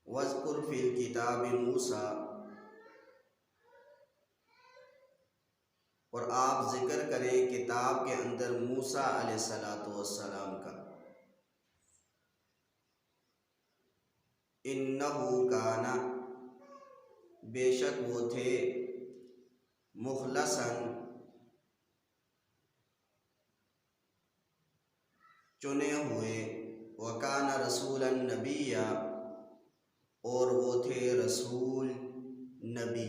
وَاذْكُرْ فِي الْكِتَابِ مُوسَیٰ، اور آپ ذکر کریں کتاب کے اندر موسیٰ علیہ السلام کا۔ اِنَّهُ کَانَ، بے شک وہ تھے، مخلصاً، چنے ہوئے، وَكَانَ رَسُولًا نَبِيًّا، اور وہ تھے رسول نبی۔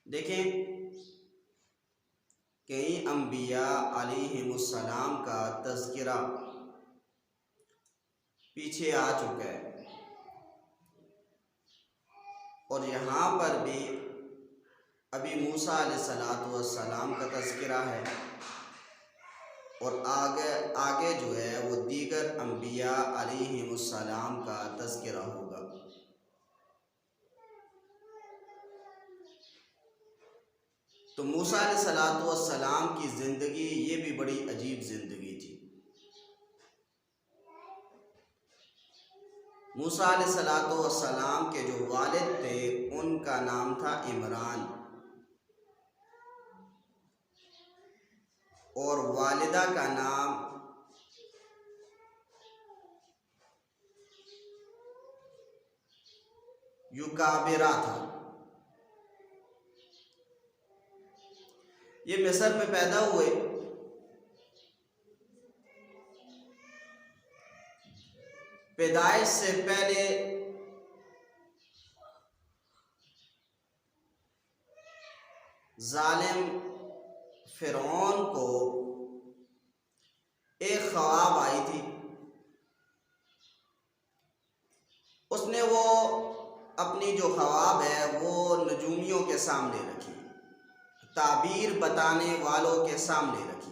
دیکھیں کئی انبیاء علیہم السلام کا تذکرہ پیچھے آ چکا ہے، اور یہاں پر بھی ابھی موسیٰ علیہ السلام کا تذکرہ ہے، اور آگے جو ہے وہ دیگر انبیاء علیہم السلام کا تذکرہ ہوگا۔ تو موسیٰ علیہ السلام کی زندگی یہ بھی بڑی عجیب زندگی تھی۔ موسیٰ علیہ السلام کے جو والد تھے ان کا نام تھا عمران، اور والدہ کا نام یوکابرہ تھا۔ یہ مصر میں پیدا ہوئے، پیدائش سے پہلے ظالم فرعون کو ایک خواب آئی تھی، اس نے وہ اپنی جو خواب ہے وہ نجومیوں کے سامنے رکھی، تعبیر بتانے والوں کے سامنے رکھی۔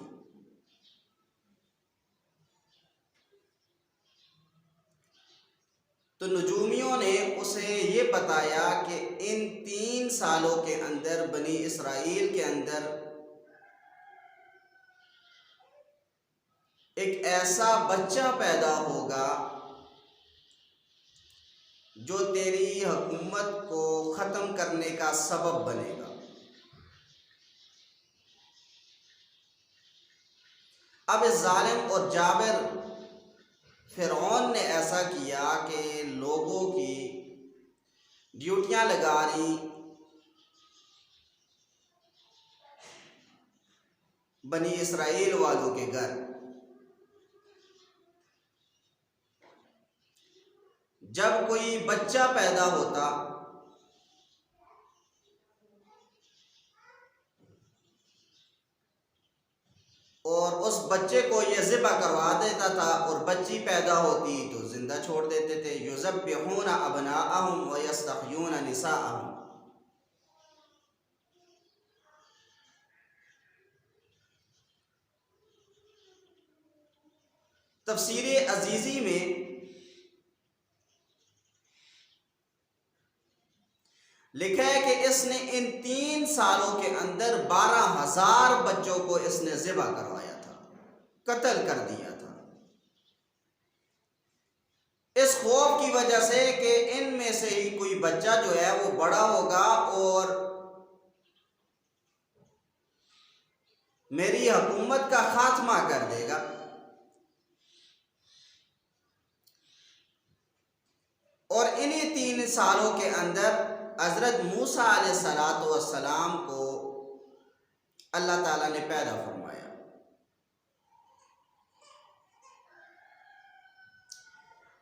تو نجومیوں نے اسے یہ بتایا کہ ان 3 سالوں کے اندر بنی اسرائیل کے اندر ایک ایسا بچہ پیدا ہوگا جو تیری حکومت کو ختم کرنے کا سبب بنے گا۔ اب اس ظالم اور جابر فرعون نے ایسا کیا کہ لوگوں کی ڈیوٹیاں لگا لی، بنی اسرائیل والوں کے گھر۔ جب کوئی بچہ پیدا ہوتا اور اس بچے کو یہ ذبح کروا دیتا تھا، اور بچی پیدا ہوتی تو زندہ چھوڑ دیتے تھے۔ یذبحون ابناءہم ویستحیون نساءہم۔ تفسیر عزیزی میں لکھا ہے کہ اس نے ان 3 سالوں کے اندر 12,000 بچوں کو اس نے ذبح کروایا تھا، قتل کر دیا تھا، اس خوف کی وجہ سے کہ ان میں سے ہی کوئی بچہ جو ہے وہ بڑا ہوگا اور میری حکومت کا خاتمہ کر دے گا۔ اور انہی 3 سالوں کے اندر حضرت موسیٰ علیہ السلام کو اللہ تعالیٰ نے پیدا فرمایا۔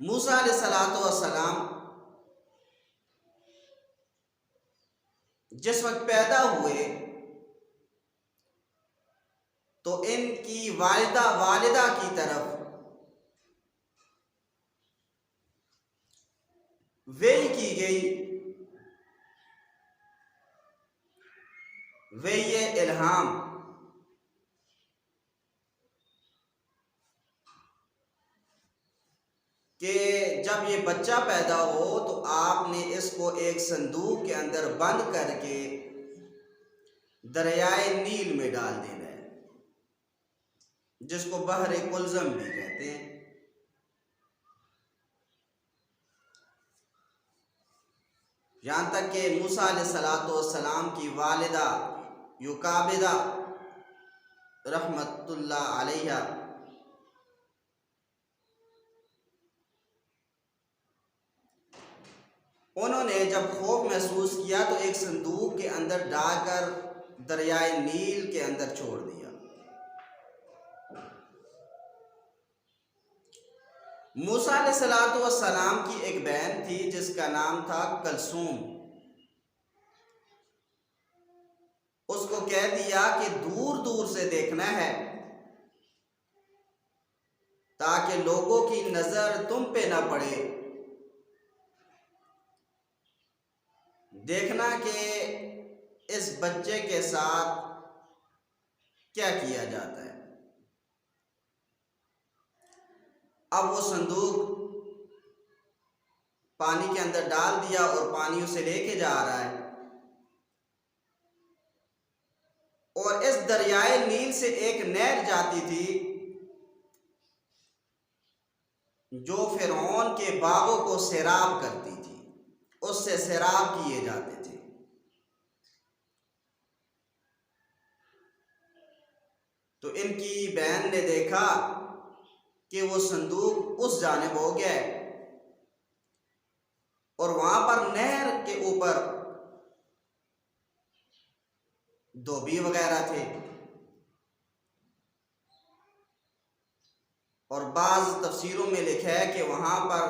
موسیٰ علیہ السلام جس وقت پیدا ہوئے تو ان کی والدہ کی طرف وحی کی گئی، وحی الہام، کہ جب یہ بچہ پیدا ہو تو آپ نے اس کو ایک صندوق کے اندر بند کر کے دریائے نیل میں ڈال دینا ہے۔ جس کو بحر کلزم بھی کہتے ہیں۔ یہاں تک کہ موسیٰ علیہ السلام کی والدہ یوکابدہ رحمت اللہ علیہ انہوں نے جب خوف محسوس کیا تو ایک صندوق کے اندر ڈال کر دریائے نیل کے اندر چھوڑ دیا۔ موسیٰ علیہ السلام کی ایک بہن تھی جس کا نام تھا کلثوم، اس کو کہہ دیا کہ دور دور سے دیکھنا ہے تاکہ لوگوں کی نظر تم پہ نہ پڑے، دیکھنا کہ اس بچے کے ساتھ کیا کیا جاتا ہے۔ اب وہ صندوق پانی کے اندر ڈال دیا اور پانی اسے لے کے جا رہا ہے، اور اس دریائے نیل سے ایک نہر جاتی تھی جو فرعون کے باغوں کو سیراب کرتی تھی، اس سے سیراب کیے جاتے تھے۔ تو ان کی بہن نے دیکھا کہ وہ صندوق اس جانب ہو گیا ہے، اور وہاں پر نہر کے اوپر دھوبی وغیرہ تھے، اور بعض تفسیروں میں لکھا ہے کہ وہاں پر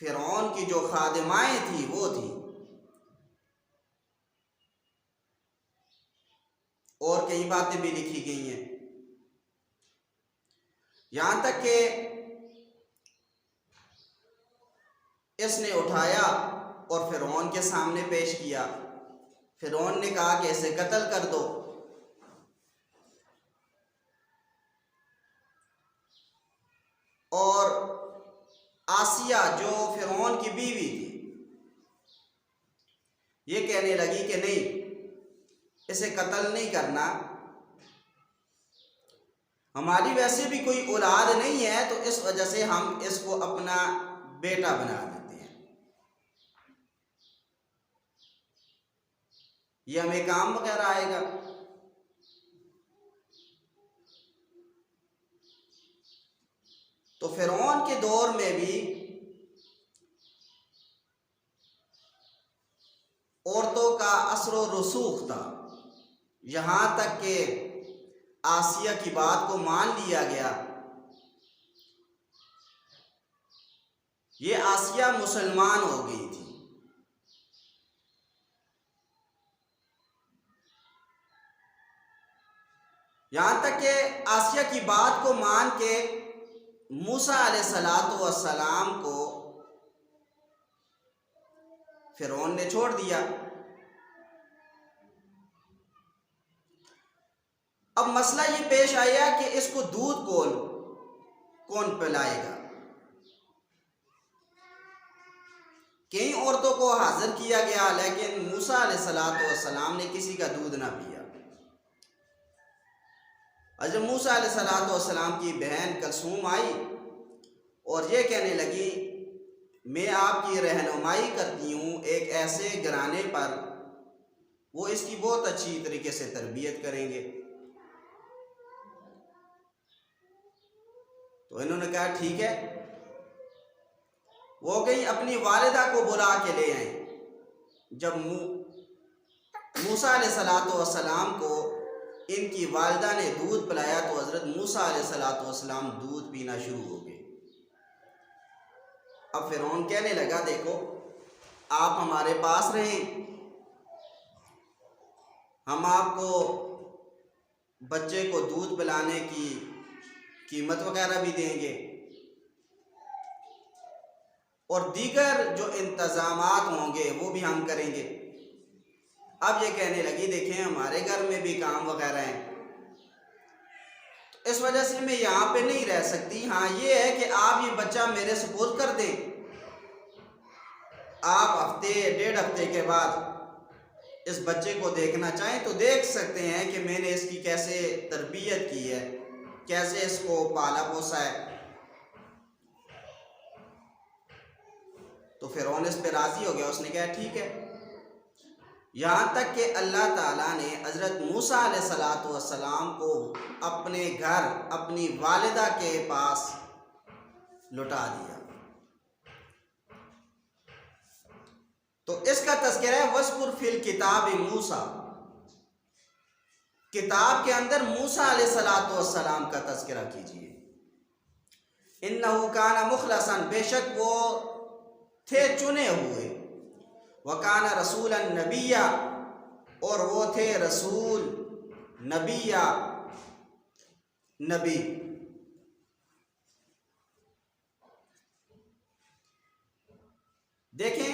فرعون کی جو خادمائیں تھیں وہ تھیں، اور کئی باتیں بھی لکھی گئی ہیں، یہاں تک کہ اس نے اٹھایا اور فرعون کے سامنے پیش کیا۔ فرعون نے کہا کہ اسے قتل کر دو، اور آسیہ جو فرعون کی بیوی تھی یہ کہنے لگی کہ نہیں، اسے قتل نہیں کرنا، ہماری ویسے بھی کوئی اولاد نہیں ہے تو اس وجہ سے ہم اس کو اپنا بیٹا بنا دیتے ہیں، یہ ہمیں کام وغیرہ آئے گا۔ تو فرعون کے دور میں بھی عورتوں کا اثر و رسوخ تھا، یہاں تک کہ آسیہ کی بات کو مان لیا گیا۔ یہ آسیہ مسلمان ہو گئی تھی، یہاں تک کہ آسیہ کی بات کو مان کے موسیٰ علیہ السلام کو فرعون نے چھوڑ دیا۔ اب مسئلہ یہ پیش آیا کہ اس کو دودھ کون پلائے گا؟ کئی عورتوں کو حاضر کیا گیا لیکن موسیٰ علیہ السلام نے کسی کا دودھ نہ پیا۔ حضرت موسیٰ علیہ السلام کی بہن کلثوم آئی اور یہ کہنے لگی میں آپ کی رہنمائی کرتی ہوں ایک ایسے گھرانے پر، وہ اس کی بہت اچھی طریقے سے تربیت کریں گے۔ تو انہوں نے کہا ٹھیک ہے، وہ گئی اپنی والدہ کو بلا کے لے آئیں۔ جب موسیٰ علیہ السلام کو ان کی والدہ نے دودھ پلایا تو حضرت موسیٰ علیہ السلام دودھ پینا شروع ہو گئے۔ اب فرعون کہنے لگا دیکھو آپ ہمارے پاس رہیں، ہم آپ کو بچے کو دودھ پلانے کی قیمت وغیرہ بھی دیں گے، اور دیگر جو انتظامات ہوں گے وہ بھی ہم کریں گے۔ اب یہ کہنے لگی دیکھیں ہمارے گھر میں بھی کام وغیرہ ہیں، تو اس وجہ سے میں یہاں پہ نہیں رہ سکتی، ہاں یہ ہے کہ آپ یہ بچہ میرے سپرد کر دیں، آپ ہفتے ڈیڑھ ہفتے کے بعد اس بچے کو دیکھنا چاہیں تو دیکھ سکتے ہیں کہ میں نے اس کی کیسے تربیت کی ہے، کیسے اس کو پالا پوسا ہے۔ تو فرعون اس پہ راضی ہو گیا، اس نے کہا ٹھیک ہے، یہاں تک کہ اللہ تعالیٰ نے حضرت موسیٰ علیہ السلام کو اپنے گھر اپنی والدہ کے پاس لٹا دیا۔ تو اس کا تذکرہ ہے وَاذْكُرْ فِي الْكِتَابِ موسیٰ، کتاب کے اندر موسیٰ علیہ السلام کا تذکرہ کیجیے۔ اِنَّهُ كَانَ مُخْلَصًا، بے شک وہ تھے چنے ہوئے، وَكَانَ رَسُولًا نَبِيًّا، اور وہ تھے رسول نبیّا، نبی۔ دیکھیں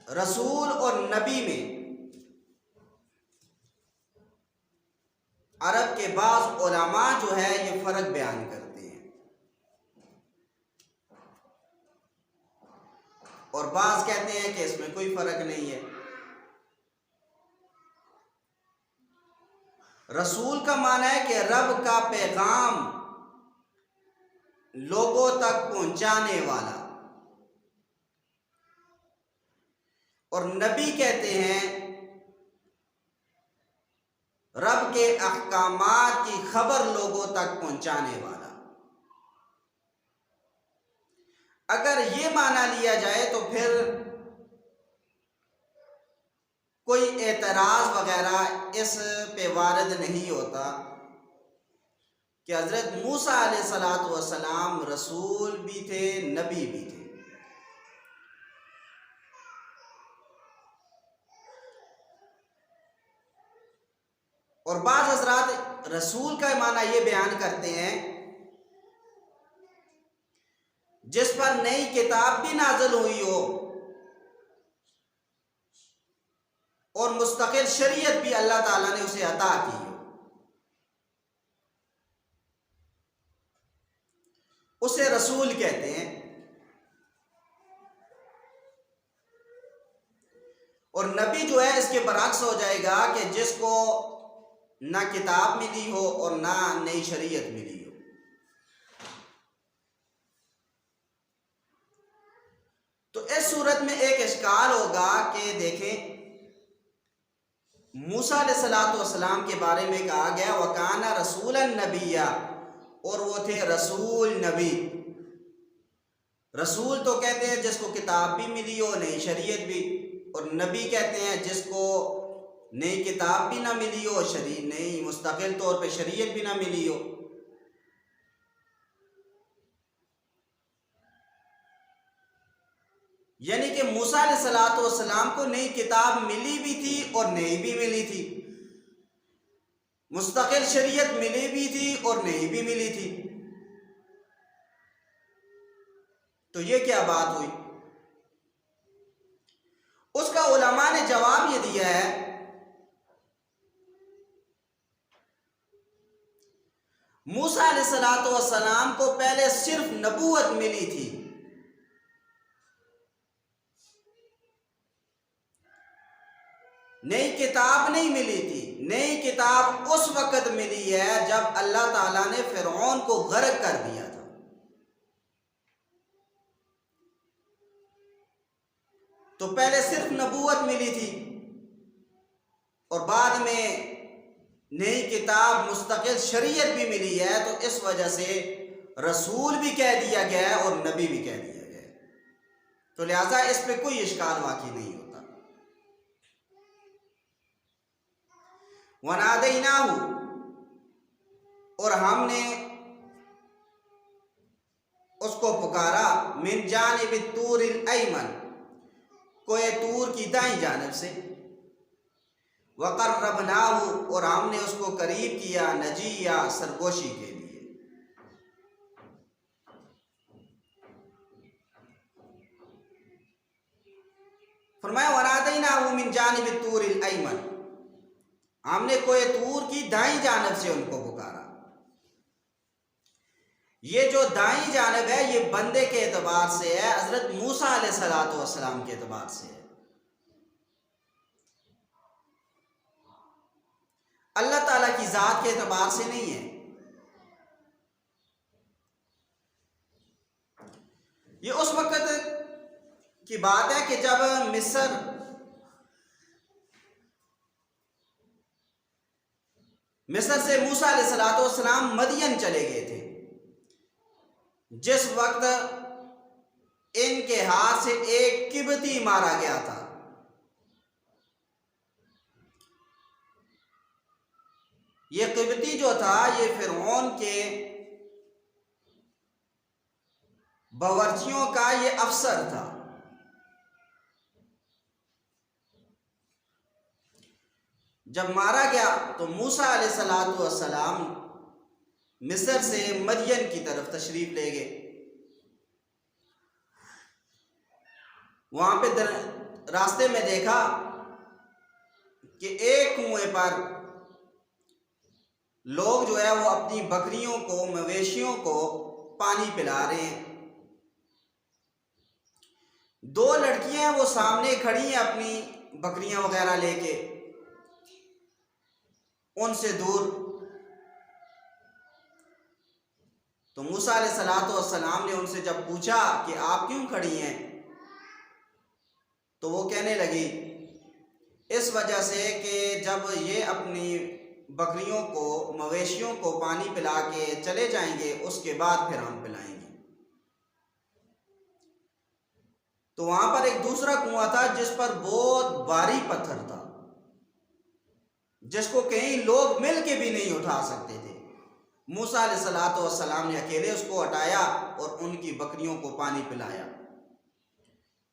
رسول اور نبی میں عرب کے بعض علماء جو ہے یہ فرق بیان کرتے ہیں، اور بعض کہتے ہیں کہ اس میں کوئی فرق نہیں ہے۔ رسول کا معنی ہے کہ رب کا پیغام لوگوں تک پہنچانے والا، اور نبی کہتے ہیں رب کے احکامات کی خبر لوگوں تک پہنچانے والا۔ اگر یہ معنی لیا جائے تو پھر کوئی اعتراض وغیرہ اس پہ وارد نہیں ہوتا کہ حضرت موسیٰ علیہ السلام رسول بھی تھے، نبی بھی تھے۔ اور بعض حضرات رسول کا معنی یہ بیان کرتے ہیں جس پر نئی کتاب بھی نازل ہوئی ہو اور مستقل شریعت بھی اللہ تعالیٰ نے اسے عطا کی ہو، اسے رسول کہتے ہیں۔ اور نبی جو ہے اس کے برعکس ہو جائے گا کہ جس کو نہ کتاب ملی ہو اور نہ نئی شریعت ملی ہو۔ تو اس صورت میں ایک اشکال ہوگا کہ دیکھیں موسیٰ علیہ السلام کے بارے میں کہا گیا وَكَانَ رَسُولًا نَبِيًّا، اور وہ تھے رسول نبی۔ رسول تو کہتے ہیں جس کو کتاب بھی ملی ہو، نئی شریعت بھی، اور نبی کہتے ہیں جس کو نئی کتاب بھی نہ ملی ہو، نئی مستقل طور پہ شریعت بھی نہ ملی ہو۔ یعنی کہ موسیٰ علیہ السلام کو نئی کتاب ملی بھی تھی اور نئی بھی ملی تھی، مستقل شریعت ملی بھی تھی اور نئی بھی ملی تھی۔ تو یہ کیا بات ہوئی؟ اس کا علماء نے جواب یہ دیا ہے موسیٰ علیہ السلام کو پہلے صرف نبوت ملی تھی، نئی کتاب نہیں ملی تھی۔ نئی کتاب اس وقت ملی ہے جب اللہ تعالیٰ نے فرعون کو غرق کر دیا تھا۔ تو پہلے صرف نبوت ملی تھی اور بعد میں نئی کتاب مستقل شریعت بھی ملی ہے، تو اس وجہ سے رسول بھی کہہ دیا گیا ہے اور نبی بھی کہہ دیا گیا ہے۔ تو لہٰذا اس پہ کوئی اشکال واقع نہیں ہوتا۔ وَنَادَيْنَاهُ، اور ہم نے اس کو پکارا، مِن جانب الطور الایمن، کوہ طور کی دائیں جانب سے، وَقَرَّبْنَاهُ، اور ہم نے اس کو قریب کیا، نجیّا، سرگوشی کے لیے۔ فرمایا وَنَادَيْنَاهُ مِن جانب الطور الایمن، ہم نے کوہ طور کی دائیں جانب سے ان کو پکارا۔ یہ جو دائیں جانب ہے یہ بندے کے اعتبار سے ہے، حضرت موسیٰ علیہ السلام کے اعتبار سے ہے۔ اللہ تعالیٰ کی ذات کے اعتبار سے نہیں ہے۔ یہ اس وقت کی بات ہے کہ جب مصر سے موسیٰ علیہ السلام مدین چلے گئے تھے، جس وقت ان کے ہاتھ سے ایک قبطی مارا گیا تھا۔ یہ قبطی جو تھا یہ فرعون کے باورچیوں کا یہ افسر تھا۔ جب مارا گیا تو موسیٰ علیہ السلام مصر سے مدین کی طرف تشریف لے گئے۔ وہاں پہ راستے میں دیکھا کہ ایک کنویں پر لوگ جو ہے وہ اپنی بکریوں کو، مویشیوں کو پانی پلا رہے ہیں۔ دو لڑکیاں وہ سامنے کھڑی ہیں اپنی بکریاں وغیرہ لے کے، ان سے دور۔ تو موسیٰ علیہ السلام نے ان سے جب پوچھا کہ آپ کیوں کھڑی ہیں، تو وہ کہنے لگی اس وجہ سے کہ جب یہ اپنی بکریوں کو، مویشیوں کو پانی پلا کے چلے جائیں گے، اس کے بعد پھر ہم پلائیں گے۔ تو وہاں پر ایک دوسرا کنواں تھا جس پر بہت بھاری پتھر تھا، جس کو کہیں لوگ مل کے بھی نہیں اٹھا سکتے تھے۔ موسیٰ علیہ السلام نے اکیلے اس کو ہٹایا اور ان کی بکریوں کو پانی پلایا۔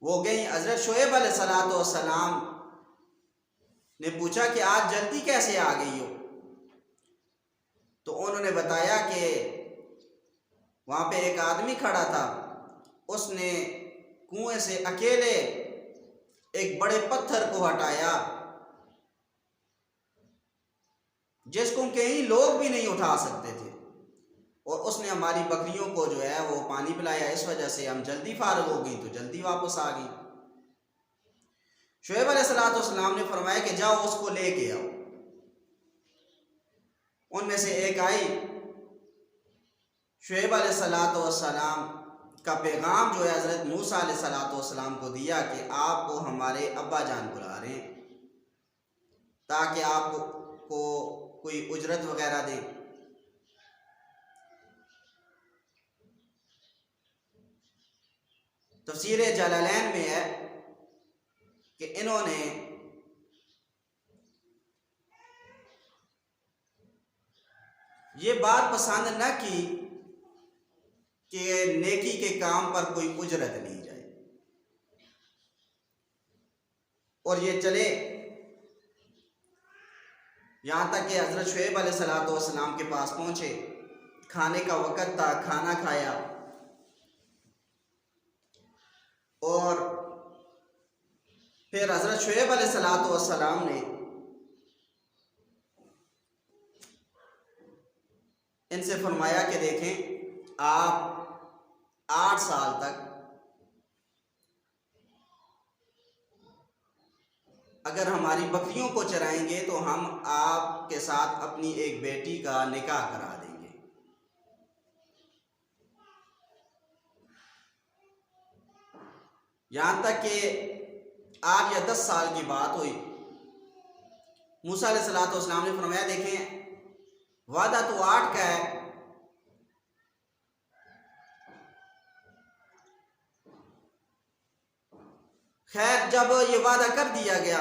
وہ گئیں، حضرت شعیب علیہ السلام نے پوچھا کہ آج جلدی کیسے آ گئی ہو؟ تو انہوں نے بتایا کہ وہاں پہ ایک آدمی کھڑا تھا، اس نے کنویں سے اکیلے ایک بڑے پتھر کو ہٹایا جس کو کہیں لوگ بھی نہیں اٹھا سکتے تھے، اور اس نے ہماری بکریوں کو جو ہے وہ پانی پلایا، اس وجہ سے ہم جلدی فارغ ہو گئی تو جلدی واپس آ گئی۔ شعیب علیہ السلام نے فرمایا کہ جاؤ اس کو لے کے آؤ۔ ان میں سے ایک آئی، شعیب علیہ السلام کا پیغام جو ہے حضرت موسیٰ علیہ السلام کو دیا کہ آپ کو ہمارے ابا جان بلا رہے ہیں تاکہ آپ کو کوئی اجرت وغیرہ دیں۔ تفسیر جلالین میں ہے کہ انہوں نے یہ بات پسند نہ کی کہ نیکی کے کام پر کوئی اجرت لی جائے، اور یہ چلے یہاں تک کہ حضرت شعیب علیہ السلام کے پاس پہنچے۔ کھانے کا وقت تھا، کھانا کھایا، اور پھر حضرت شعیب علیہ السلام نے ان سے فرمایا کہ دیکھیں، آپ 8 سال تک اگر ہماری بکریوں کو چرائیں گے تو ہم آپ کے ساتھ اپنی ایک بیٹی کا نکاح کرا دیں گے۔ یہاں تک کہ 8 یا 10 سال کی بات ہوئی، موسیٰ علیہ السلام نے فرمایا دیکھیں وعدہ تو 8 کا ہے، خیر جب یہ وعدہ کر دیا گیا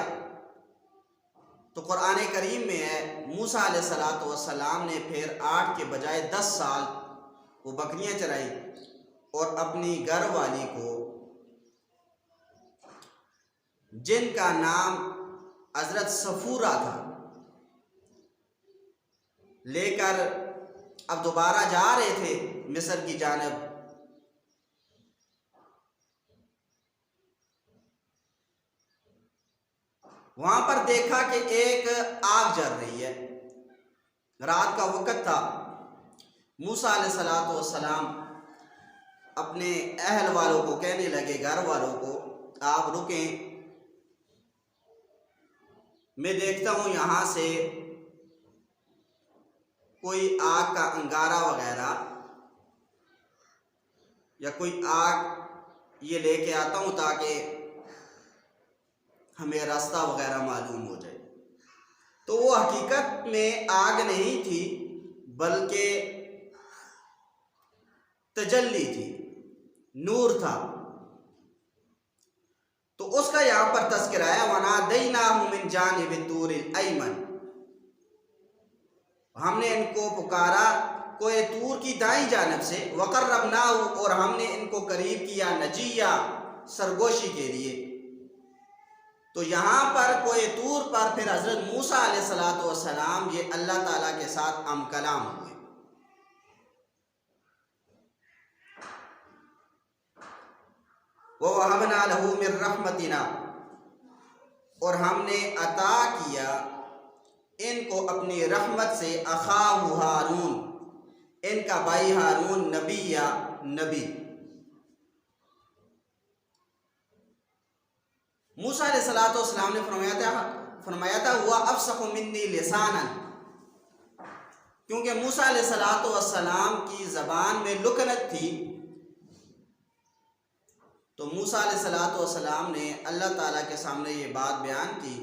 تو قرآن کریم میں ہے موسیٰ علیہ السلام نے پھر 8 کے بجائے 10 سال وہ بکریاں چرائی، اور اپنی گھر والی کو جن کا نام حضرت صفورہ تھا لے کر اب دوبارہ جا رہے تھے مصر کی جانب۔ وہاں پر دیکھا کہ ایک آگ جل رہی ہے، رات کا وقت تھا۔ موسیٰ علیہ السلام اپنے اہل والوں کو کہنے لگے، گھر والوں کو، آپ رکیں، میں دیکھتا ہوں یہاں سے کوئی آگ کا انگارہ وغیرہ یا کوئی آگ یہ لے کے آتا ہوں تاکہ ہمیں راستہ وغیرہ معلوم ہو جائے. تو وہ حقیقت میں آگ نہیں تھی بلکہ تجلی تھی، نور تھا. تو اس کا یہاں پر تذکرہ ہے وَنَادَيْنَاهُ مِنْ جَانِبِ الطُّورِ الْأَيْمَنِ، ہم نے ان کو پکارا کوہ طور کی دائیں جانب سے، وَقَرَّبْنَاهُ، اور ہم نے ان کو قریب کیا، نجیہ، سرگوشی کے لیے. تو یہاں پر کوہ طور پر پھر حضرت موسیٰ علیہ السلام یہ اللہ تعالیٰ کے ساتھ ہم کلام ہوئے. وَوَهَبْنَا لَهُ مِن رَحْمَتِنَا، اور ہم نے عطا کیا ان کو اپنی رحمت سے، اخاہ ہارون، ان کا بھائی ہارون، نبی یا نبی. موسیٰ علیہ السلام نے فرمایا تھا ہوا افصح منی لسانا، کیونکہ موسیٰ علیہ السلام کی زبان میں لکنت تھی. تو موسیٰ علیہ السلام نے اللہ تعالیٰ کے سامنے یہ بات بیان کی،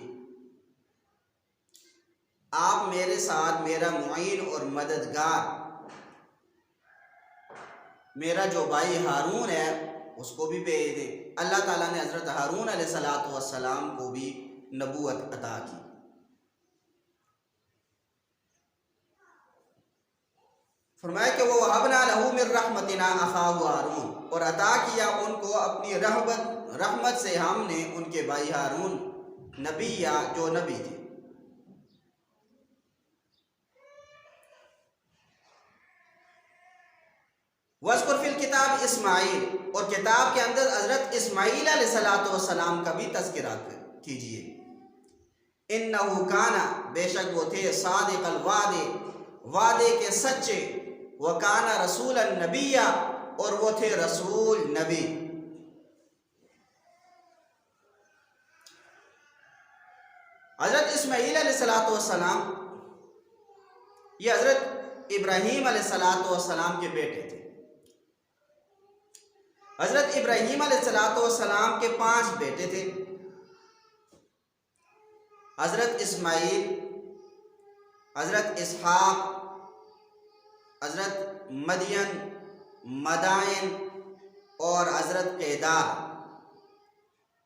آپ میرے ساتھ میرا معین اور مددگار میرا جو بھائی ہارون ہے اس کو بھی بھیج دیں. اللہ تعالیٰ نے حضرت ہارون علیہ السلام کو بھی نبوت عطا کی. فرمایا کہ وہ وَهَبْنَا لَهُ مِن رَحْمَتِنَا أَخَاهُ ہارون، اور عطا کیا ان کو اپنی رحمت سے ہم نے ان کے بھائی ہارون، نبی یا جو نبی تھے. وَاذْكُرْ فِي الْكِتَابِ اسماعیل، اور کتاب کے اندر حضرت اسماعیل علیہ السلام کا بھی تذکرہ کیجئے. اِنَّهُ كَانَ، بے شک وہ تھے، صادق الوعد، وعدے کے سچے، وَكَانَ رَسُولًا نَبِيًّا، اور وہ تھے رسول نبی. حضرت اسماعیل علیہ السلام یہ حضرت ابراہیم علیہ السلام کے بیٹے تھے. حضرت ابراہیم علیہ السلام کے 5 بیٹے تھے، حضرت اسماعیل، حضرت اسحاق، حضرت مدین، مدائن اور حضرت قیدار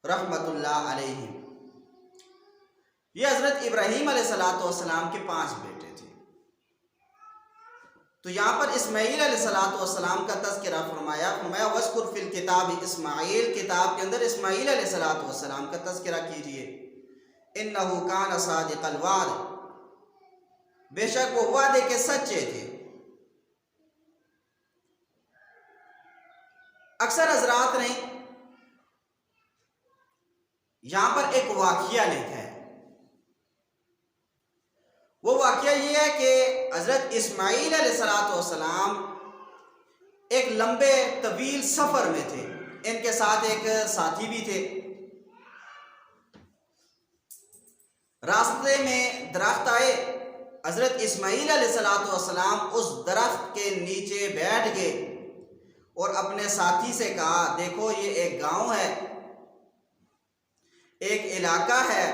رحمت اللہ علیہ. یہ حضرت ابراہیم علیہ السلام کے 5 بیٹے تھے. تو یہاں پر اسماعیل علیہ السلام کا تذکرہ فرمایا وَاذْكُرْ فِي الْكِتَابِ اسماعیل، کتاب کے اندر اسماعیل علیہ السلام کا تذکرہ کیجئے. اِنَّهُ كَانَ صَادِقَ الْوَعْدِ، بے شک وہ وعدے کے سچے تھے. اکثر حضرات نے یہاں پر ایک واقعہ لکھا ہے. وہ واقعہ یہ ہے کہ حضرت اسماعیل علیہ السلام ایک لمبے طویل سفر میں تھے، ان کے ساتھ ایک ساتھی بھی تھے. راستے میں درخت آئے، حضرت اسماعیل علیہ السلام اس درخت کے نیچے بیٹھ گئے اور اپنے ساتھی سے کہا دیکھو یہ ایک گاؤں ہے، ایک علاقہ ہے،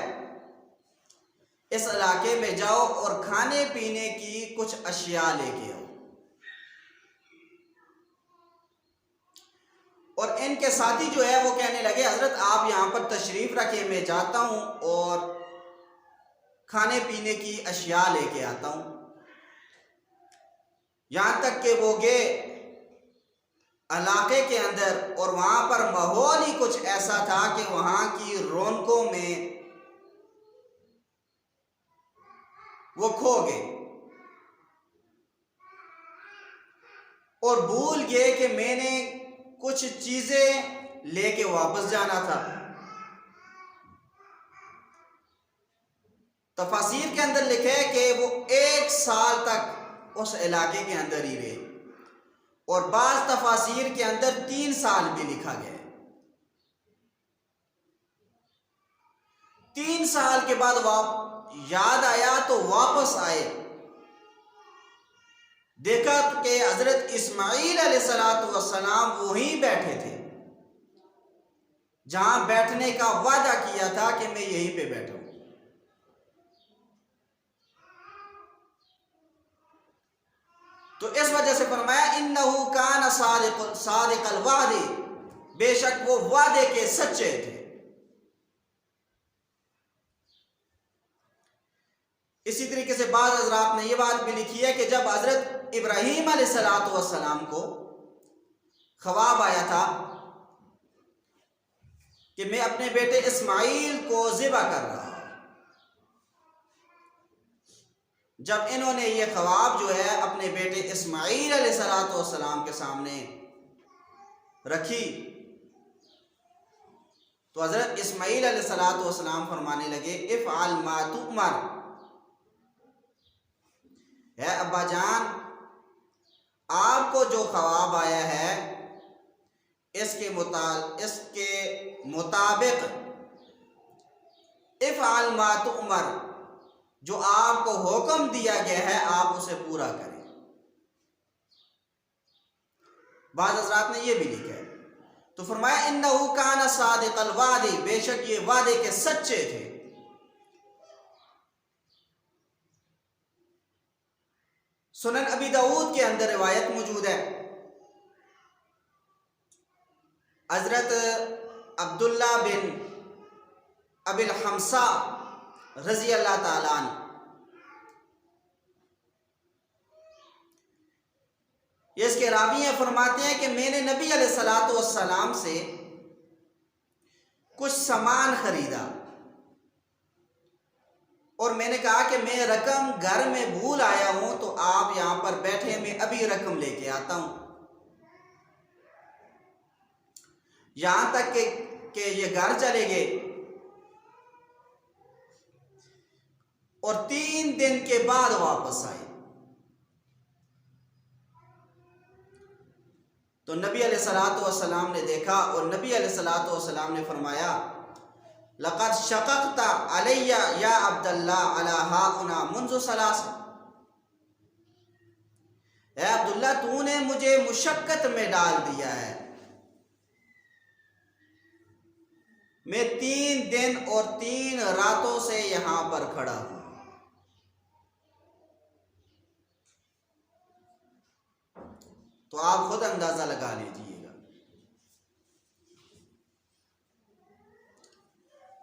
اس علاقے میں جاؤ اور کھانے پینے کی کچھ اشیاء لے کے آؤ. اور ان کے ساتھی جو ہے وہ کہنے لگے حضرت آپ یہاں پر تشریف رکھیں، میں جاتا ہوں اور کھانے پینے کی اشیاء لے کے آتا ہوں. یہاں تک کہ وہ گئے علاقے کے اندر اور وہاں پر ماحول ہی کچھ ایسا تھا کہ وہاں کی رونقوں میں وہ کھو گئے اور بھول گئے کہ میں نے کچھ چیزیں لے کے واپس جانا تھا. تفاسیر کے اندر لکھے کہ وہ 1 سال تک اس علاقے کے اندر ہی رہے، اور بعض تفاسیر کے اندر 3 سال بھی لکھا گیا. 3 سال کے بعد یاد آیا تو واپس آئے. دیکھا کہ حضرت اسماعیل علیہ السلام وہیں بیٹھے تھے جہاں بیٹھنے کا وعدہ کیا تھا کہ میں یہیں پہ بیٹھوں. تو اس وجہ سے فرمایا انہو کان صادق الوعد، بے شک وہ وعدے کے سچے تھے. اسی طریقے سے بعض حضرات نے یہ بات بھی لکھی ہے کہ جب حضرت ابراہیم علیہ السلام کو خواب آیا تھا کہ میں اپنے بیٹے اسماعیل کو ذبح کر رہا ہوں، جب انہوں نے یہ خواب جو ہے اپنے بیٹے اسماعیل علیہ السلام کے سامنے رکھی تو حضرت اسماعیل علیہ السلام فرمانے لگے افعل ما تؤمر، اے ابا جان آپ کو جو خواب آیا ہے اس کے مطابق افعل ما تؤمر، جو آپ کو حکم دیا گیا ہے آپ اسے پورا کریں. بعض حضرات نے یہ بھی لکھا ہے. تو فرمایا انہو کان صادق الوعد، بے شک یہ وعدے کے سچے تھے. سنن ابی داؤد کے اندر روایت موجود ہے، حضرت عبداللہ بن ابی الحمصہ رضی اللہ تعالیٰ عنہ اس کے راوی ہیں، فرماتے ہیں کہ میں نے نبی علیہ السلام سے کچھ سامان خریدا اور میں نے کہا کہ میں رقم گھر میں بھول آیا ہوں تو آپ یہاں پر بیٹھے، میں ابھی رقم لے کے آتا ہوں. یہاں تک کہ یہ گھر چلے گئے اور 3 دن کے بعد واپس آئے. تو نبی علیہ السلام نے دیکھا اور نبی علیہ السلام نے فرمایا لقد شققت علی یا عبداللہ علی ہاؤنا منذ 3، اے عبداللہ تو نے مجھے مشقت میں ڈال دیا ہے، میں 3 دن اور 3 راتوں سے یہاں پر کھڑا ہوں. تو آپ خود اندازہ لگا لیجئے گا.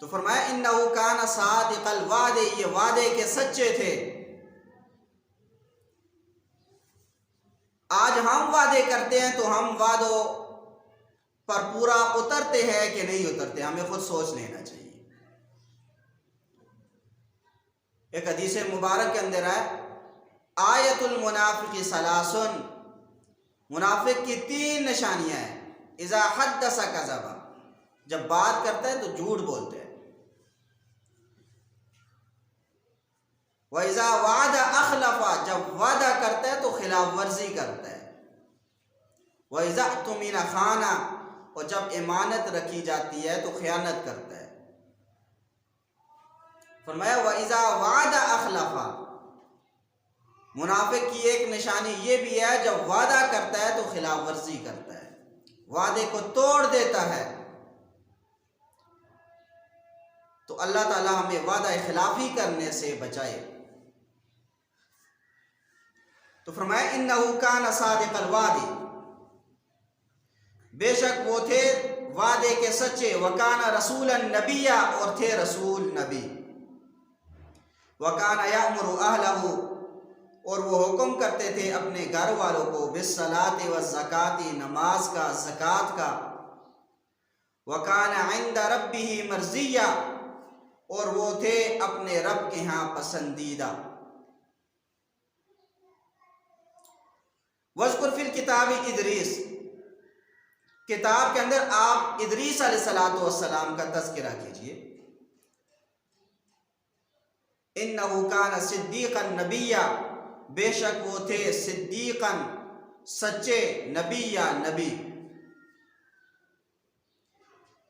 تو فرمایا انہو کان صادق الوعد، یہ وعدے کے سچے تھے. آج ہم وعدے کرتے ہیں تو ہم وعدوں پر پورا اترتے ہیں کہ نہیں اترتے، ہمیں خود سوچ لینا چاہیے. ایک حدیث مبارک کے اندر ہے آیت المنافق ثلاث، منافق کی 3 نشانیاں ہیں. اذا حدث کذب، جب بات کرتا ہے تو جھوٹ بولتے ہیں. وَإِذَا وَعَدَ أَخْلَفَ، جب وعدہ کرتا ہے تو خلاف ورزی کرتا ہے. وَإِذَا اؤْتُمِنَ خَانَ، اور جب امانت رکھی جاتی ہے تو خیانت کرتا ہے. فرمایا وَإِذَا وَعَدَ أَخْلَفَ، منافق کی ایک نشانی یہ بھی ہے جب وعدہ کرتا ہے تو خلاف ورزی کرتا ہے، وعدے کو توڑ دیتا ہے. تو اللہ تعالی ہمیں وعدہ خلافی کرنے سے بچائے. تو فرمایا انہو کان صادق الوعد، بے شک وہ تھے وعدے کے سچے. وکان رسولا نبیا، اور تھے رسول نبی. وکان یأمر اہلہ، اور وہ حکم کرتے تھے اپنے گھر والوں کو بالصلاۃ والزکاۃ، نماز کا، زکوٰۃ کا. وکان عند ربہ مرضیہ، اور وہ تھے اپنے رب کے ہاں پسندیدہ. وذکر فی الکتاب ادریس، کتاب کے اندر آپ ادریس علیہ السلام کا تذکرہ کیجئے. انہو کان صدیقا نبیا، بے شک وہ تھے صدیقا سچے، نبیا نبی.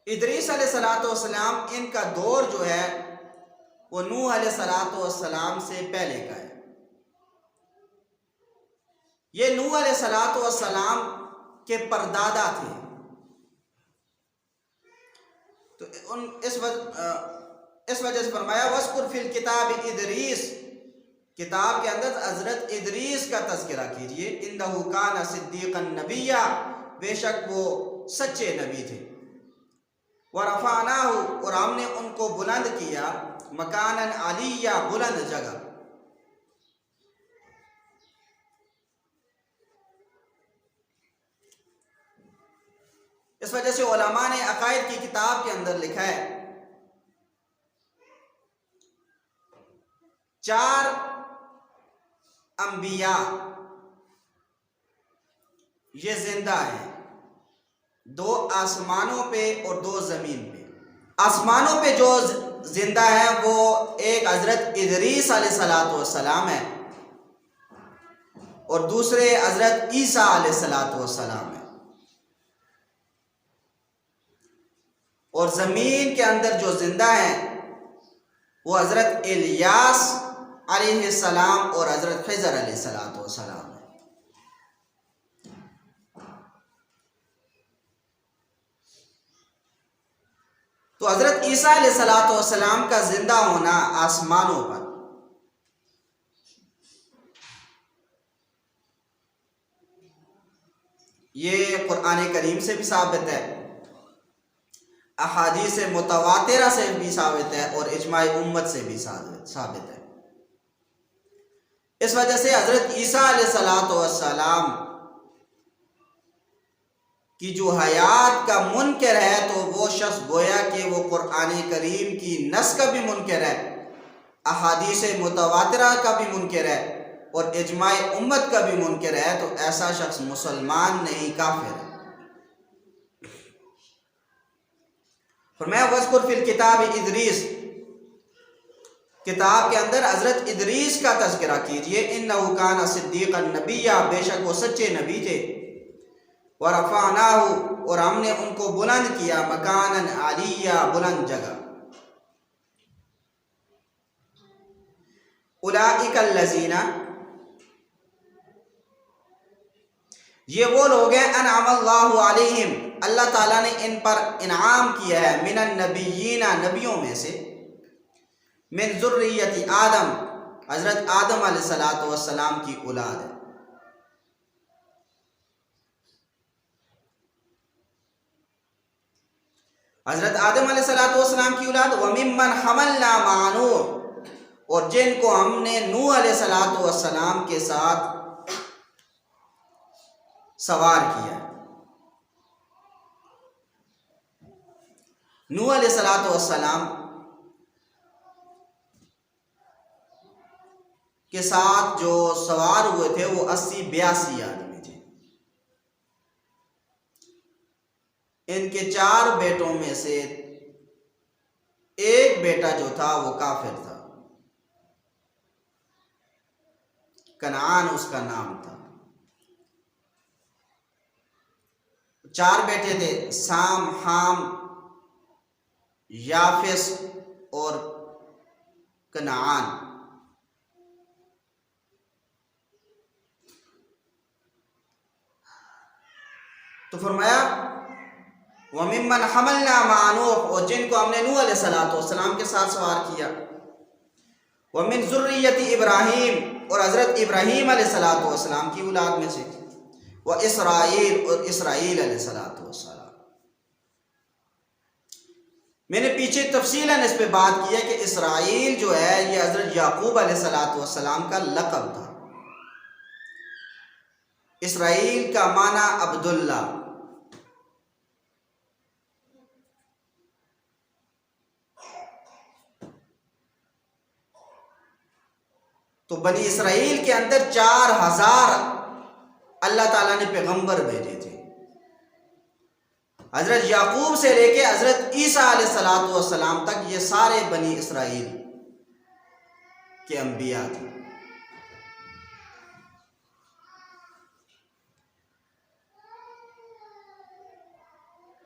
ادریس علیہ السلام ان کا دور جو ہے وہ نوح علیہ السلام سے پہلے کا ہے. یہ نوح علیہ السلام کے پردادا تھے. تو اس وجہ سے فرمایا وَاذْكُرْ فِي الْكِتَابِ ادریس، کتاب کے اندر حضرت ادریس کا تذکرہ کیجئے. اِنَّهُ كَانَ صِدِّيقًا نَبِيًّا، بے شک وہ سچے نبی تھے. وَرَفَعْنَاهُ، اور ہم نے ان کو بلند کیا، مَكَانًا عَلِيًّا، بلند جگہ. اس وجہ سے علماء نے عقائد کی کتاب کے اندر لکھا ہے 4 انبیاء یہ زندہ ہیں، 2 آسمانوں پہ اور 2 زمین پہ. آسمانوں پہ جو زندہ ہیں وہ ایک حضرت ادریس علیہ السلام ہے اور دوسرے حضرت عیسیٰ علیہ السلام ہے. اور زمین کے اندر جو زندہ ہیں وہ حضرت الیاس علیہ السلام اور حضرت خضر علیہ السلام ہے. تو حضرت عیسیٰ علیہ السلام کا زندہ ہونا آسمانوں پر یہ قرآن کریم سے بھی ثابت ہے، احادیث متواترہ سے بھی ثابت ہے اور اجماع امت سے بھی ثابت ہے. اس وجہ سے حضرت عیسیٰ علیہ السلام کی جو حیات کا منکر ہے تو وہ شخص گویا کہ وہ قرآن کریم کی نص کا بھی منکر ہے، احادیث متواترہ کا بھی منکر ہے اور اجماع امت کا بھی منکر ہے. تو ایسا شخص مسلمان نہیں، کافر ہے. فرمایا وَاذْكُرْ فِي الْكِتَابِ ادریس، کتاب کے اندر حضرت ادریس کا تذکرہ کیجئے. اِنَّهُ كَانَ صِدِّيقًا نَبِيًّا، بے شک وہ سچے نبی تھے. وَرَفَعْنَاهُ، اور ہم نے ان کو بلند کیا، مَكَانًا عَلِيًّا، بلند جگہ. أُولَئِكَ الَّذِينَ، یہ وہ لوگ ہیں انعم اللہ علیہم، اللہ تعالیٰ نے ان پر انعام کیا ہے، من النبیین، نبیوں میں سے، من ذریت آدم، حضرت آدم علیہ السلام کی اولاد ہے. حضرت آدم علیہ السلام کی اولاد. وَمِمَّنْ حَمَلْنَا مَعَ نُوحٍ، اور جن کو ہم نے نوح علیہ السلام کے ساتھ سوار کیا. نوح علیہ السلام کے ساتھ جو سوار ہوئے تھے وہ 80-82 آدمی تھے. ان کے 4 بیٹوں میں سے ایک بیٹا جو تھا وہ کافر تھا، کنعان اس کا نام تھا. 4 بیٹے تھے، سام، حام، یافس اور کنعان. تو فرمایا وَمِمَّنْ حَمَلْنَا مَعَ نُوحٍ، اور جن کو ہم نے نوح علیہ السلام کے ساتھ سوار کیا. وَمِنْ ذُرِّيَّةِ إِبْرَاهِيمَ، اور حضرت ابراہیم علیہ السلام کی اولاد میں سے. وَإِسرائیل، اور اسرائیل علیہ السلام. میں نے پیچھے تفصیلاً اس پہ بات کی ہے کہ اسرائیل جو ہے یہ حضرت یعقوب علیہ السلام کا لقب تھا. اسرائیل کا معنی عبداللہ. تو بنی اسرائیل کے اندر 4000 اللہ تعالیٰ نے پیغمبر بھیجے تھے. حضرت یعقوب سے لے کے حضرت عیسیٰ علیہ السلام تک یہ سارے بنی اسرائیل کے انبیاء تھے.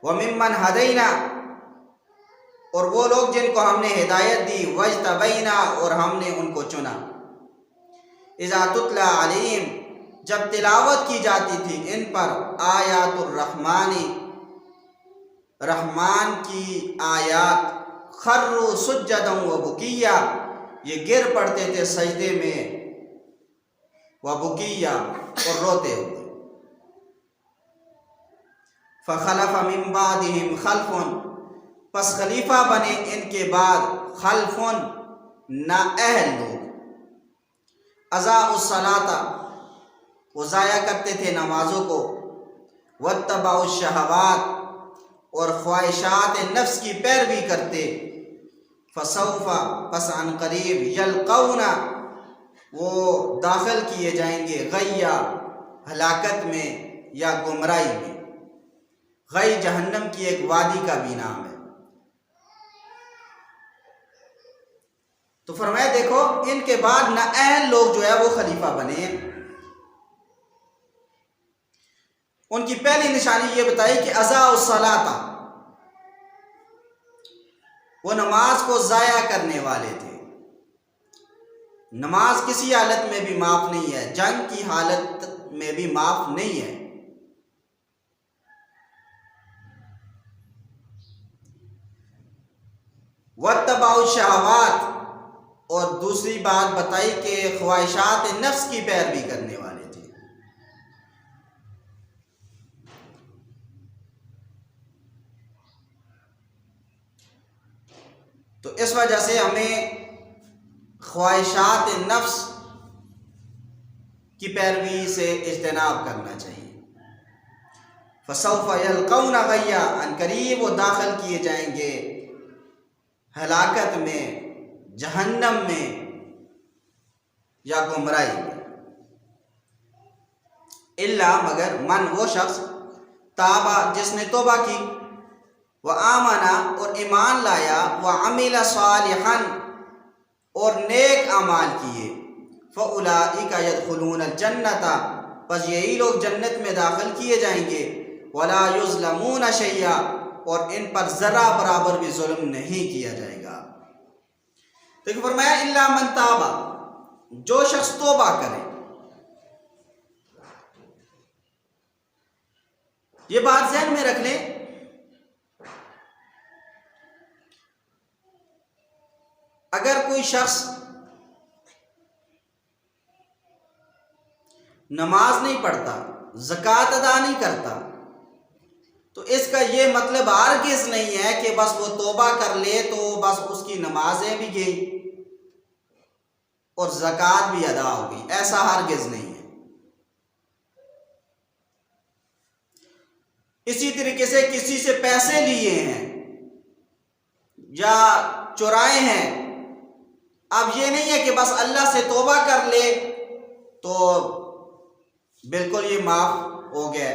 وَمِمَّنْ هَدَيْنَا، اور وہ لوگ جن کو ہم نے ہدایت دی. وَاجْتَبَيْنَا، اور ہم نے ان کو چنا. اِذَا تُتْلَى عَلَيْهِمْ، جب تلاوت کی جاتی تھی ان پر آیات الرحمانی، رحمان کی آیات، خروا سجدا و بکیا، یہ گر پڑتے تھے سجدے میں، و بکیا، اور روتے ہوئے۔ فخلف من بعدہم خلف، پس خلیفہ بنے ان کے بعد خلف، نااہل لوگ، اضاعوا الصلاۃ، وہ ضائع کرتے تھے نمازوں کو، واتبعوا الشہوات، اور خواہشات نفس کی پیروی کرتے، فسوف، پس عن قریب، یلقون، وہ داخل کیے جائیں گے، غیا، ہلاکت میں یا گمراہی میں۔ غی جہنم کی ایک وادی کا بھی نام ہے۔ تو فرمایا دیکھو ان کے بعد نااہل لوگ جو ہے وہ خلیفہ بنے۔ ان کی پہلی نشانی یہ بتائی کہ اضاعوا الصلاۃ، وہ نماز کو ضائع کرنے والے تھے۔ نماز کسی حالت میں بھی معاف نہیں ہے، جنگ کی حالت میں بھی معاف نہیں ہے۔ واتبعوا الشہوات، اور دوسری بات بتائی کہ خواہشات نفس کی پیروی کرنے والے تھے۔ تو اس وجہ سے ہمیں خواہشات نفس کی پیروی سے اجتناب کرنا چاہیے۔ فسوف یلقون غیا، ان قریب وہ داخل کیے جائیں گے ہلاکت میں، جہنم میں یا گمراہی میں۔ الا، مگر، من، وہ شخص، تابا، جس نے توبہ کی، وآمنا، اور ایمان لایا، وعمل صالحا، اور نیک اعمال کیے، فاولئک یدخلون الجنۃ، پس یہی لوگ جنت میں داخل کیے جائیں گے، ولا یظلمون شیئا، اور ان پر ذرہ برابر بھی ظلم نہیں کیا جائے گا۔ تو فرمایا الا من تابا، جو شخص توبہ کرے۔ یہ بات ذہن میں رکھ لیں، اگر کوئی شخص نماز نہیں پڑھتا، زکوٰۃ ادا نہیں کرتا، تو اس کا یہ مطلب ہرگز نہیں ہے کہ بس وہ توبہ کر لے تو بس اس کی نمازیں بھی گئی اور زکوٰۃ بھی ادا ہو گئی، ایسا ہرگز نہیں ہے۔ اسی طریقے سے کسی سے پیسے لیے ہیں یا چرائے ہیں، اب یہ نہیں ہے کہ بس اللہ سے توبہ کر لے تو بالکل یہ معاف ہو گیا،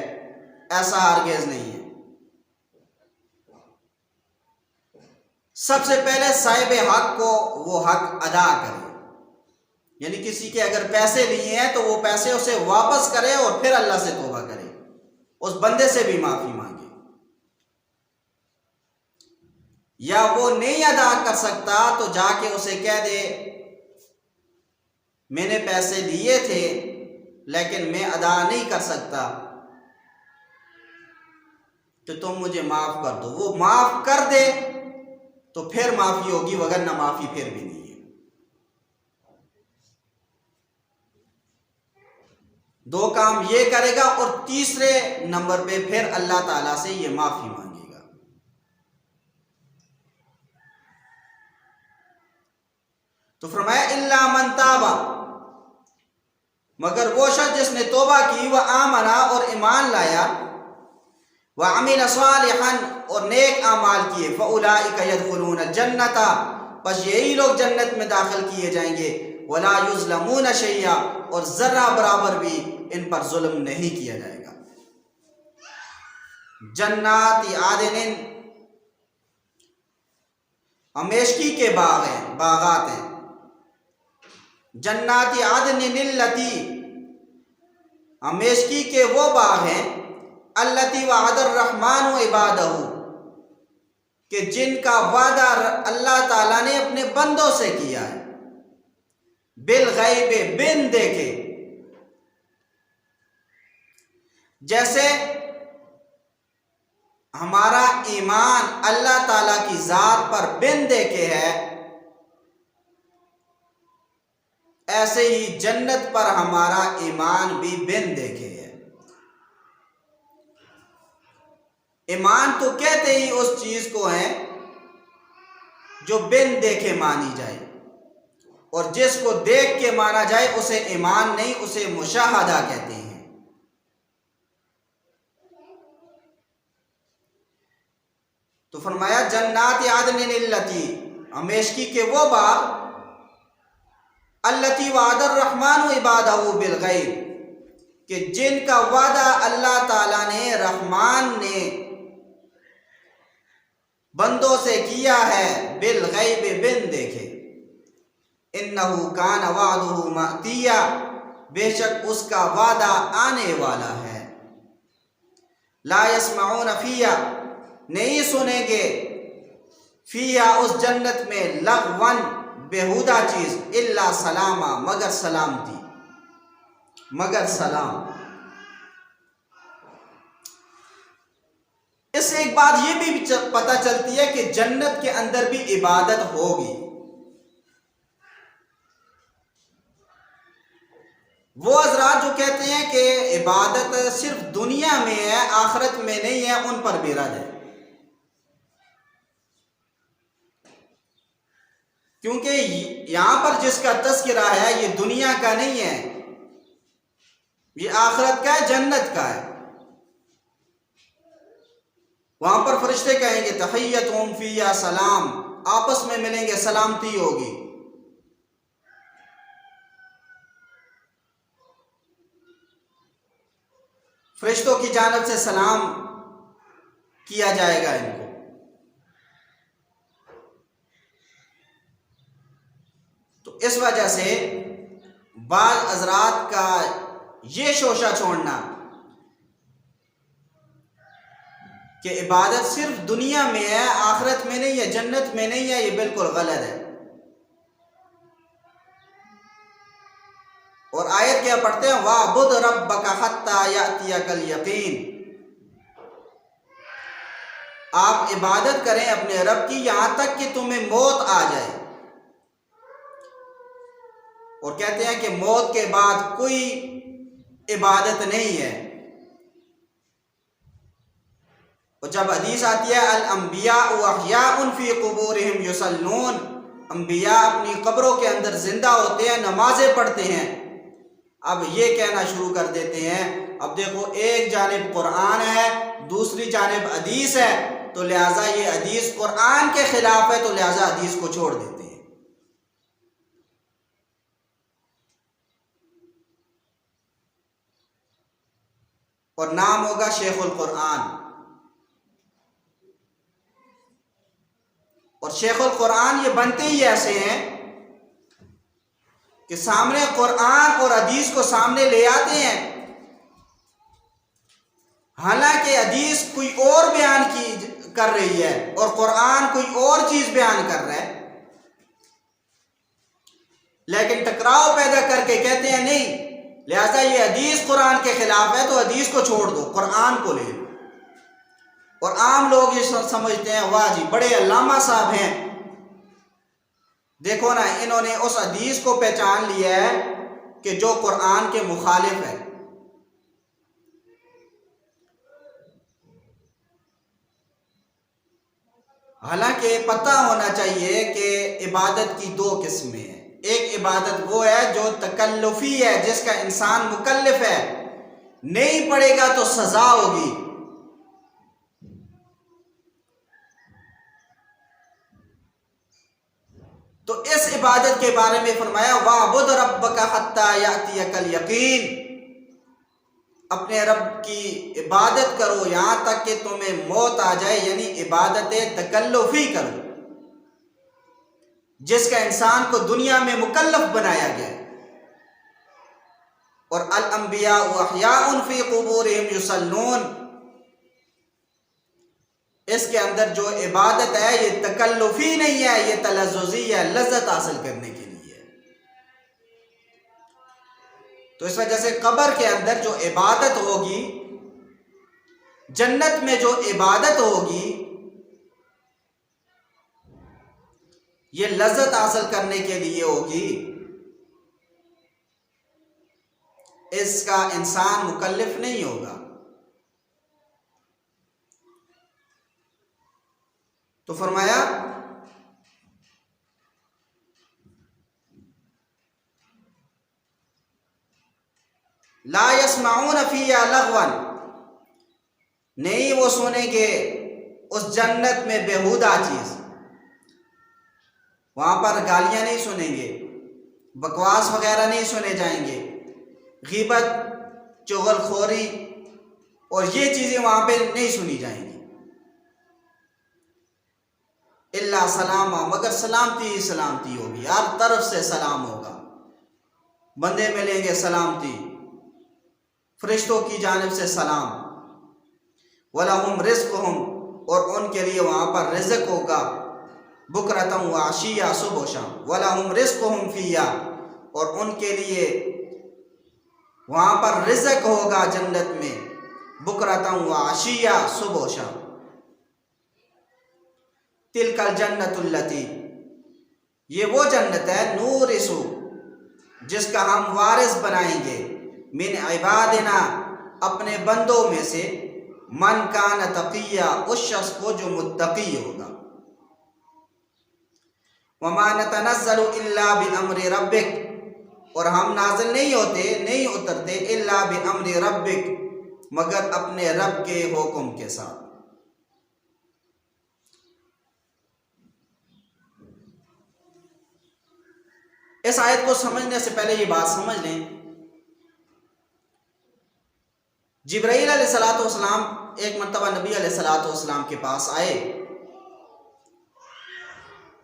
ایسا ہرگز نہیں ہے۔ سب سے پہلے صاحب حق کو وہ حق ادا کرے، یعنی کسی کے اگر پیسے لیے ہیں تو وہ پیسے اسے واپس کرے اور پھر اللہ سے توبہ کرے، اس بندے سے بھی معافی مانگے۔ یا وہ نہیں ادا کر سکتا تو جا کے اسے کہہ دے میں نے پیسے لیے تھے لیکن میں ادا نہیں کر سکتا تو تم مجھے معاف کر دو، وہ معاف کر دے تو پھر معافی ہوگی، وگرنہ معافی پھر بھی نہیں ہے۔ دو کام یہ کرے گا اور تیسرے نمبر پہ پھر اللہ تعالیٰ سے یہ معافی مانگے گا۔ تو فرمایا الا من تابا، مگر وہ شخص جس نے توبہ کی، وہ آمنا، اور ایمان لایا، وعمل صالحا، اور نیک اعمال کیے، فاولئک یدخلون الجنۃ، بس یہی لوگ جنت میں داخل کیے جائیں گے، ولا یظلمون شیئا، اور ذرہ برابر بھی ان پر ظلم نہیں کیا جائے گا۔ جنات عدن، ہمیشگی کے باغ ہیں، باغات ہیں۔ جنات عدن التی، ہمیشگی کے وہ باغ ہیں، التی وعد الرحمن عبادہ، کہ جن کا وعدہ اللہ تعالیٰ نے اپنے بندوں سے کیا ہے، بالغیب، بن دیکھے، جیسے ہمارا ایمان اللہ تعالیٰ کی ذات پر بن دیکھے ہے، ایسے ہی جنت پر ہمارا ایمان بھی بن دیکھے ہے۔ ایمان تو کہتے ہی اس چیز کو ہے جو بن دیکھے مانی جائے، اور جس کو دیکھ کے مانا جائے اسے ایمان نہیں، اسے مشاہدہ کہتے ہیں۔ تو فرمایا جنات عدن التی، ہمیشگی کے وہ باغ، التی وعد الرحمن عبادہ بالغیب، کہ جن کا وعدہ اللہ تعالیٰ نے، رحمان نے بندوں سے کیا ہے، بالغیب بن دیکھے۔ انہو کان وعدہ مأتیا، بے شک اس کا وعدہ آنے والا ہے۔ لا یسمعون فیہا، نہیں سنیں گے، فیہا اس جنت میں، لغون بےہودہ چیز، الا سلاما، مگر سلامتی، مگر سلام۔ اس سے ایک بات یہ بھی پتہ چلتی ہے کہ جنت کے اندر بھی عبادت ہوگی۔ وہ حضرات جو کہتے ہیں کہ عبادت صرف دنیا میں ہے، آخرت میں نہیں ہے، ان پر بھی رد ہے، کیونکہ یہاں پر جس کا تذکرہ ہے یہ دنیا کا نہیں ہے، یہ آخرت کا ہے، جنت کا ہے۔ وہاں پر فرشتے کہیں گے تحیتہم فیہا سلام، آپس میں ملیں گے، سلامتی ہوگی۔ فرشتوں کی جانب سے سلام کیا جائے گا ان کو۔ تو اس وجہ سے بعض حضرات کا یہ شوشہ چھوڑنا کہ عبادت صرف دنیا میں ہے، آخرت میں نہیں ہے، جنت میں نہیں ہے، یہ بالکل غلط ہے۔ اور آیت کیا پڑھتے ہیں، وَاعْبُدْ رَبَّكَ حَتَّى يَأْتِيَكَ الْيَقِينُ، آپ عبادت کریں اپنے رب کی یہاں تک کہ تمہیں موت آ جائے۔ اور کہتے ہیں کہ موت کے بعد کوئی عبادت نہیں ہے۔ اور جب حدیث آتی ہے الانبیاء احیاء فی قبورہم یصلون، انبیاء اپنی قبروں کے اندر زندہ ہوتے ہیں، نمازیں پڑھتے ہیں۔ اب یہ کہنا شروع کر دیتے ہیں، اب دیکھو ایک جانب قرآن ہے، دوسری جانب حدیث ہے، تو لہٰذا یہ حدیث قرآن کے خلاف ہے، تو لہٰذا حدیث کو چھوڑ دیتے ہیں۔ اور نام ہوگا شیخ القرآن۔ اور شیخ القرآن یہ بنتے ہی ایسے ہیں کہ سامنے قرآن اور حدیث کو سامنے لے آتے ہیں، حالانکہ حدیث کوئی اور بیان کر رہی ہے اور قرآن کوئی اور چیز بیان کر رہا ہے، لیکن ٹکراؤ پیدا کر کے کہتے ہیں نہیں، لہذا یہ حدیث قرآن کے خلاف ہے تو حدیث کو چھوڑ دو، قرآن کو لے لو۔ اور عام لوگ یہ سمجھتے ہیں واہ جی بڑے علامہ صاحب ہیں، دیکھو نا انہوں نے اس حدیث کو پہچان لیا ہے کہ جو قرآن کے مخالف ہے۔ حالانکہ پتہ ہونا چاہیے کہ عبادت کی دو قسمیں ہیں، ایک عبادت وہ ہے جو تکلفی ہے، جس کا انسان مکلف ہے، نہیں پڑھے گا تو سزا ہوگی۔ تو اس عبادت کے بارے میں فرمایا وَاعْبُدْ رَبَّكَ حَتَّى يَأْتِيَكَ الْيَقِينُ، اپنے رب کی عبادت کرو یہاں تک کہ تمہیں موت آ جائے، یعنی عبادت تکلفی کرو جس کا انسان کو دنیا میں مکلف بنایا گیا۔ اور الانبیاء احیاء فی قبورہم یصلون، اس کے اندر جو عبادت ہے یہ تکلفی نہیں ہے، یہ تلذذی ہے، لذت حاصل کرنے کے لیے۔ تو اس وجہ سے قبر کے اندر جو عبادت ہوگی جنت میں جو عبادت ہوگی یہ لذت حاصل کرنے کے لیے ہوگی، اس کا انسان مکلف نہیں ہوگا۔ تو فرمایا لا يسمعون فيها لغوا، نہیں وہ سنیں گے اس جنت میں بیہودہ چیز، وہاں پر گالیاں نہیں سنیں گے، بکواس وغیرہ نہیں سنے جائیں گے، غیبت، چغل خوری اور یہ چیزیں وہاں پہ نہیں سنی جائیں گی۔ الا سلامہ، مگر سلامتی ہی سلامتی ہوگی، ہر طرف سے سلام ہوگا، بندے ملیں گے سلامتی، فرشتوں کی جانب سے سلام۔ وَلَهُمْ رِزْقُهُمْ، اور ان کے لیے وہاں پر رزق ہوگا، بکرۃ وعشیہ، صبح و شام۔ وَلَهُمْ رِزْقُهُمْ فِيهَا، اور ان کے لیے وہاں پر رزق ہوگا جنت میں، بکرۃ وعشیہ، صبح و شام۔ تِلْكَ الْجَنَّةُ الَّتِي، یہ وہ جنت ہے، نورث، جس کا ہم وارث بنائیں گے، من عبادنا، اپنے بندوں میں سے، من کان تقیہ، اس شخص کو جو متقی ہوگا۔ وما نتنزل الا بامر ربک، اور ہم نازل نہیں ہوتے، نہیں اترتے، الا بامر ربک، مگر اپنے رب کے حکم کے ساتھ۔ اس آیت کو سمجھنے سے پہلے یہ بات سمجھ لیں، جبرائیل علیہ السلام ایک مرتبہ نبی علیہ السلام کے پاس آئے،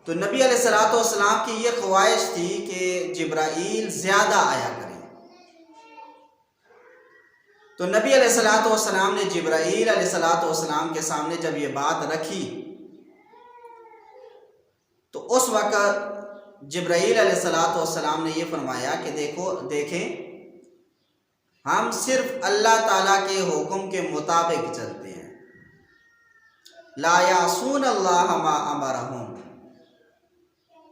تو نبی علیہ السلام کی یہ خواہش تھی کہ جبرائیل زیادہ آیا کریں۔ تو نبی علیہ السلام نے جبرائیل علیہ السلام کے سامنے جب یہ بات رکھی، تو اس وقت جبرائیل علیہ السلام نے یہ فرمایا کہ دیکھیں ہم صرف اللہ تعالیٰ کے حکم کے مطابق چلتے ہیں، لا یعصون اللہ ما امرہم،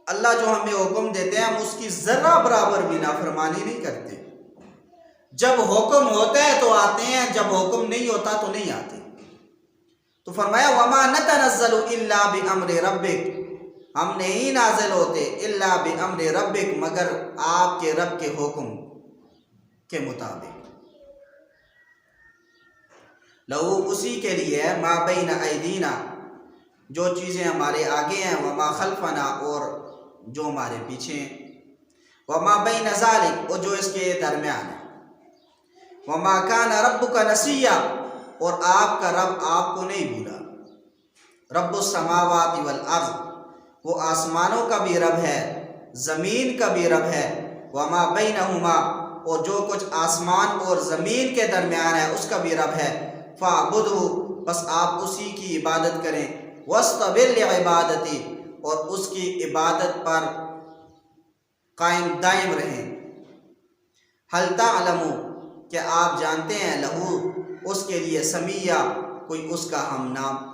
اللہ جو ہمیں حکم دیتے ہیں ہم اس کی ذرہ برابر بھی نافرمانی نہیں کرتے، جب حکم ہوتا ہے تو آتے ہیں، جب حکم نہیں ہوتا تو نہیں آتے۔ تو فرمایا وما نتنزل الا بامر ربک، ہم نہیں نازل ہوتے الا بامر ربک، مگر آپ کے رب کے حکم کے مطابق۔ لہو، اسی کے لیے، ما بین ایدینا، جو چیزیں ہمارے آگے ہیں، وما خلفنا، اور جو ہمارے پیچھے ہیں، وما بین ذالک، اور جو اس کے درمیان ہے، وما کان ربک نسیا، اور آپ کا رب آپ کو نہیں بھولا، رب السماوات والارض، وہ آسمانوں کا بھی رب ہے، زمین کا بھی رب ہے، وما بینہما، اور جو کچھ آسمان اور زمین کے درمیان ہے اس کا بھی رب ہے، فاعبدہ، بس آپ اسی کی عبادت کریں، واصطبر لعبادتی، اور اس کی عبادت پر قائم دائم رہیں، حل تعلم، کہ آپ جانتے ہیں، لہو، اس کے لیے، سمیہ، کوئی اس کا ہم نام۔